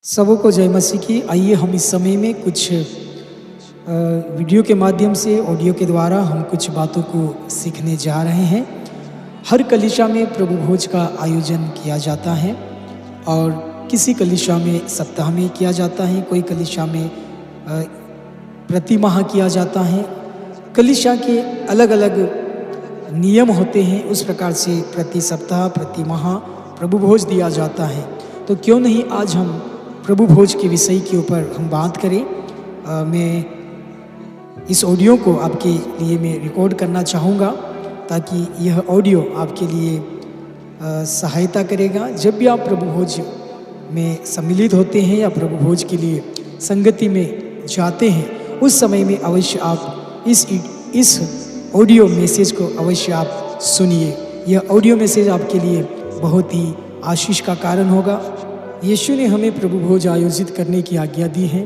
सबको जय मसीह की। आइए हम इस समय में कुछ वीडियो के माध्यम से, ऑडियो के द्वारा हम कुछ बातों को सीखने जा रहे हैं। हर कलीसिया में प्रभु भोज का आयोजन किया जाता है और किसी कलीसिया में सप्ताह में किया जाता है, कोई कलीसिया में प्रति माह किया जाता है। कलीसिया के अलग अलग नियम होते हैं, उस प्रकार से प्रति सप्ताह प्रति माह प्रभु भोज दिया जाता है। तो क्यों नहीं आज हम प्रभु भोज के विषय के ऊपर हम बात करें। मैं इस ऑडियो को आपके लिए मैं रिकॉर्ड करना चाहूँगा ताकि यह ऑडियो आपके लिए सहायता करेगा। जब भी आप प्रभु भोज में सम्मिलित होते हैं या प्रभु भोज के लिए संगति में जाते हैं, उस समय में अवश्य आप इस ऑडियो मैसेज को अवश्य आप सुनिए। यह ऑडियो मैसेज आपके लिए बहुत ही आशीष का कारण होगा। यीशु ने हमें प्रभु भोज आयोजित करने की आज्ञा दी है,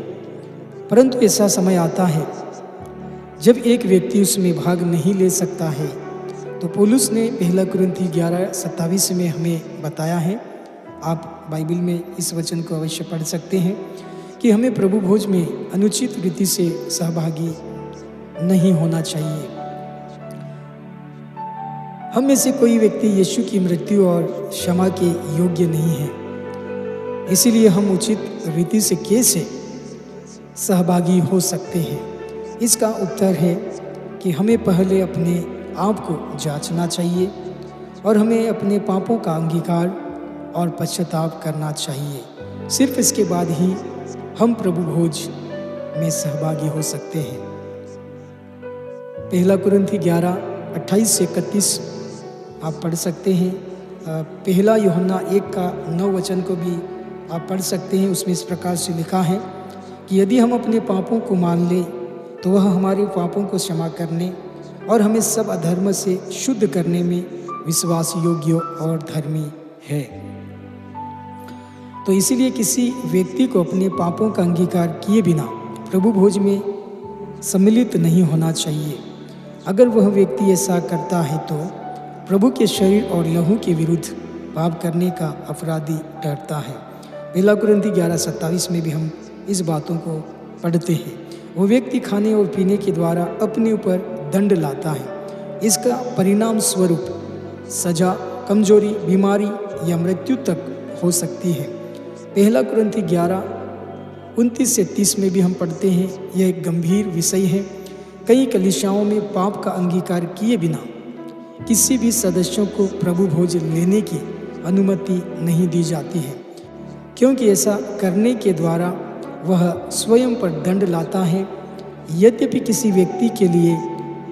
परंतु ऐसा समय आता है जब एक व्यक्ति उसमें भाग नहीं ले सकता है। तो पौलुस ने 1 कुरिन्थी 11:27 में हमें बताया है, आप बाइबल में इस वचन को अवश्य पढ़ सकते हैं कि हमें प्रभु भोज में अनुचित रीति से सहभागी नहीं होना चाहिए। हम में से कोई व्यक्ति यीशु की मृत्यु और क्षमा के योग्य नहीं है, इसीलिए हम उचित रीति से कैसे सहभागी हो सकते हैं। इसका उत्तर है कि हमें पहले अपने आप को जांचना चाहिए और हमें अपने पापों का अंगीकार और पश्चाताप करना चाहिए। सिर्फ इसके बाद ही हम प्रभु भोज में सहभागी हो सकते हैं। 1 कुरिन्थी 11:28-31 आप पढ़ सकते हैं। 1 यूहन्ना 1:9 को भी आप पढ़ सकते हैं। उसमें इस प्रकार से लिखा है कि यदि हम अपने पापों को मान लें तो वह हमारे पापों को क्षमा करने और हमें सब अधर्म से शुद्ध करने में विश्वास योग्य और धर्मी है। तो इसीलिए किसी व्यक्ति को अपने पापों का अंगीकार किए बिना प्रभु भोज में सम्मिलित नहीं होना चाहिए। अगर वह व्यक्ति ऐसा करता है तो प्रभु के शरीर और लहू के विरुद्ध पाप करने का अपराधी ठहरता है। 1 कुरिन्थी 11:27 में भी हम इस बातों को पढ़ते हैं। वो व्यक्ति खाने और पीने के द्वारा अपने ऊपर दंड लाता है। इसका परिणाम स्वरूप सजा, कमजोरी, बीमारी या मृत्यु तक हो सकती है। 1 कुरिन्थी 11:29-30 में भी हम पढ़ते हैं। यह एक गंभीर विषय है। कई कलीसियाओं में पाप का अंगीकार किए बिना किसी भी सदस्यों को प्रभु भोज लेने की अनुमति नहीं दी जाती है, क्योंकि ऐसा करने के द्वारा वह स्वयं पर दंड लाता है। यद्यपि किसी व्यक्ति के लिए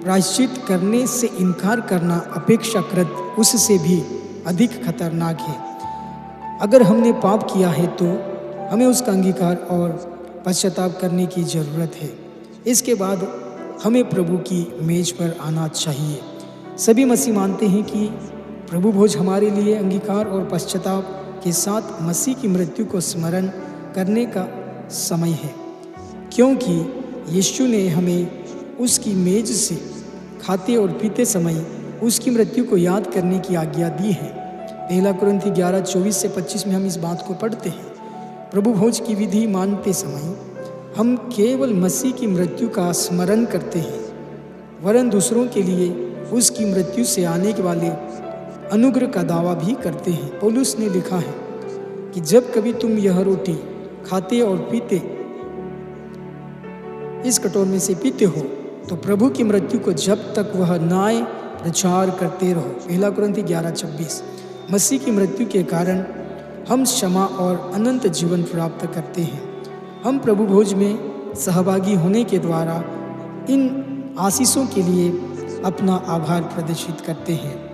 प्रायश्चित करने से इनकार करना अपेक्षाकृत उससे भी अधिक खतरनाक है। अगर हमने पाप किया है तो हमें उसका अंगीकार और पश्चाताप करने की ज़रूरत है। इसके बाद हमें प्रभु की मेज पर आना चाहिए। सभी मसीह मानते हैं कि प्रभु भोज हमारे लिए अंगीकार और पश्चाताप के साथ मसीह की मृत्यु को स्मरण करने का समय है, क्योंकि यीशु ने हमें उसकी मेज से खाते और पीते समय उसकी मृत्यु को याद करने की आज्ञा दी है। 1 कुरिन्थी 11:24-25 में हम इस बात को पढ़ते हैं। प्रभु भोज की विधि मानते समय हम केवल मसीह की मृत्यु का स्मरण करते हैं, वरन दूसरों के लिए उसकी मृत्यु से आने वाले अनुग्रह का दावा भी करते हैं। पौलुस ने लिखा है कि जब कभी तुम यह रोटी खाते और पीते, इस कटोरे में से पीते हो, तो प्रभु की मृत्यु को जब तक वह न आए प्रचार करते रहो। 1 कुरिन्थी 11:26। मसीह की मृत्यु के कारण हम क्षमा और अनंत जीवन प्राप्त करते हैं। हम प्रभु भोज में सहभागी होने के द्वारा इन आशीषों के लिए अपना आभार प्रदर्शित करते हैं।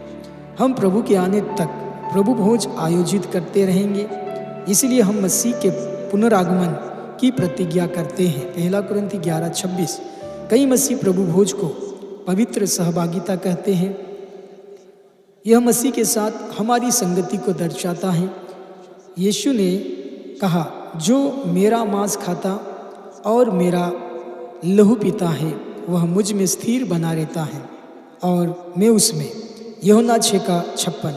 हम प्रभु के आने तक प्रभु भोज आयोजित करते रहेंगे, इसलिए हम मसीह के पुनरागमन की प्रतिज्ञा करते हैं। 1 कुरिन्थी 11:26। कई मसीह प्रभु भोज को पवित्र सहभागिता कहते हैं। यह मसीह के साथ हमारी संगति को दर्शाता है। यीशु ने कहा, जो मेरा मांस खाता और मेरा लहू पीता है वह मुझ में स्थिर बना रहता है और मैं उसमें। यूहन्ना 6:56।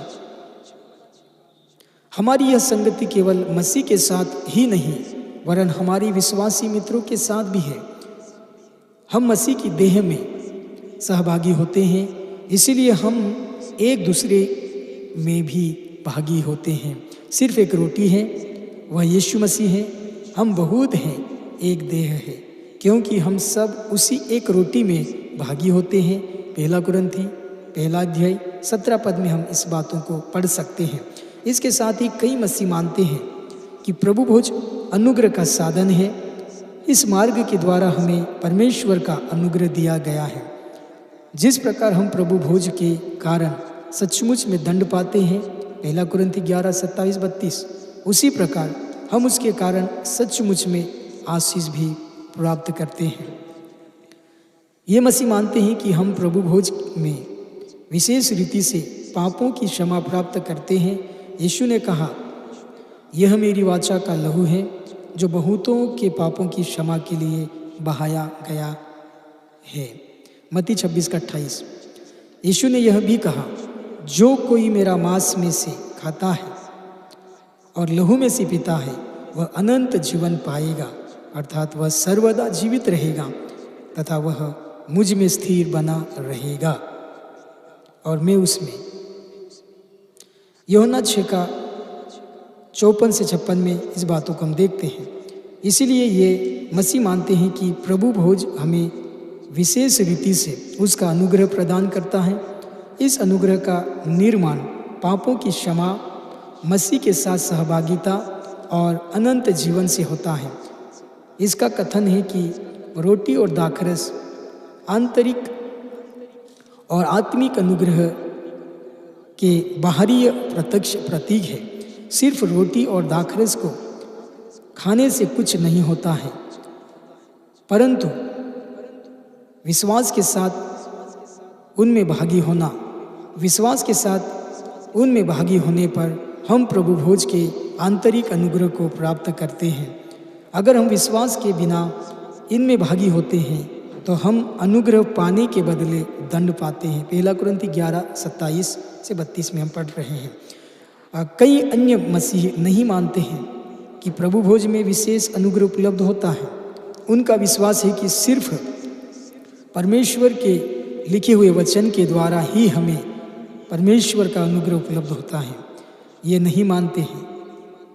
हमारी यह संगति केवल मसीह के साथ ही नहीं वरन हमारी विश्वासी मित्रों के साथ भी है। हम मसीह की देह में सहभागी होते हैं, इसीलिए हम एक दूसरे में भी भागी होते हैं। सिर्फ एक रोटी है, वह यीशु मसीह है। हम बहुत हैं, एक देह है, क्योंकि हम सब उसी एक रोटी में भागी होते हैं। 1 कुरिन्थी 1 अध्याय 17 पद में हम इस बातों को पढ़ सकते हैं। इसके साथ ही कई मसीह मानते हैं कि प्रभु भोज अनुग्रह का साधन है। इस मार्ग के द्वारा हमें परमेश्वर का अनुग्रह दिया गया है। जिस प्रकार हम प्रभु भोज के कारण सचमुच में दंड पाते हैं, 1 कुरिन्थी 11:27-32, उसी प्रकार हम उसके कारण सचमुच में आशीष भी प्राप्त करते हैं। ये मसीह मानते हैं कि हम प्रभु भोज में विशेष रीति से पापों की क्षमा प्राप्त करते हैं। यीशु ने कहा, यह मेरी वाचा का लहू है जो बहुतों के पापों की क्षमा के लिए बहाया गया है। मत्ती 26:28। यीशु ने यह भी कहा, जो कोई मेरा मांस में से खाता है और लहू में से पीता है वह अनंत जीवन पाएगा, अर्थात वह सर्वदा जीवित रहेगा तथा वह मुझ में स्थिर बना रहेगा और मैं उसमें। यूहन्ना 6:54-56 में इस बातों को हम देखते हैं। इसीलिए ये मसीह मानते हैं कि प्रभु भोज हमें विशेष रीति से उसका अनुग्रह प्रदान करता है। इस अनुग्रह का निर्माण पापों की क्षमा, मसीह के साथ सहभागिता और अनंत जीवन से होता है। इसका कथन है कि रोटी और दाखरस आंतरिक और आत्मिक अनुग्रह के बाहरी प्रत्यक्ष प्रतीक है। सिर्फ रोटी और दाखरस को खाने से कुछ नहीं होता है, परंतु विश्वास के साथ उनमें भागी होना, विश्वास के साथ उनमें भागी होने पर हम प्रभु भोज के आंतरिक अनुग्रह को प्राप्त करते हैं। अगर हम विश्वास के बिना इनमें भागी होते हैं तो हम अनुग्रह पाने के बदले दंड पाते हैं। 1 कुरिन्थी 11:27-32 में हम पढ़ रहे हैं। कई अन्य मसीही नहीं मानते हैं कि प्रभु भोज में विशेष अनुग्रह उपलब्ध होता है। उनका विश्वास है कि सिर्फ परमेश्वर के लिखे हुए वचन के द्वारा ही हमें परमेश्वर का अनुग्रह उपलब्ध होता है। ये नहीं मानते हैं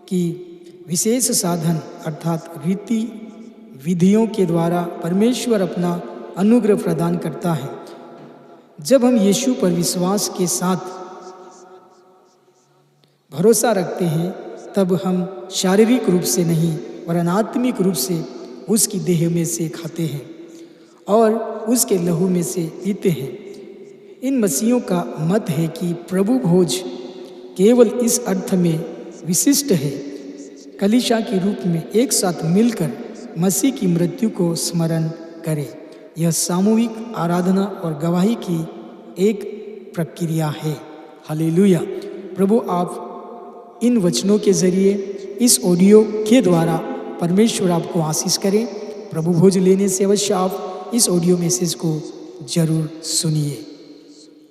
कि विशेष साधन अर्थात रीति विधियों के द्वारा परमेश्वर अपना अनुग्रह प्रदान करता है। जब हम यीशु पर विश्वास के साथ भरोसा रखते हैं तब हम शारीरिक रूप से नहीं वरन आत्मिक रूप से उसकी देह में से खाते हैं और उसके लहू में से पीते हैं। इन मसीहों का मत है कि प्रभु भोज केवल इस अर्थ में विशिष्ट है, कलीसिया के रूप में एक साथ मिलकर मसीह की मृत्यु को स्मरण करें। यह सामूहिक आराधना और गवाही की एक प्रक्रिया है। हालेलुया। प्रभु आप इन वचनों के जरिए इस ऑडियो के द्वारा परमेश्वर आपको आशीष करें। प्रभु भोज लेने से अवश्य आप इस ऑडियो मैसेज को जरूर सुनिए।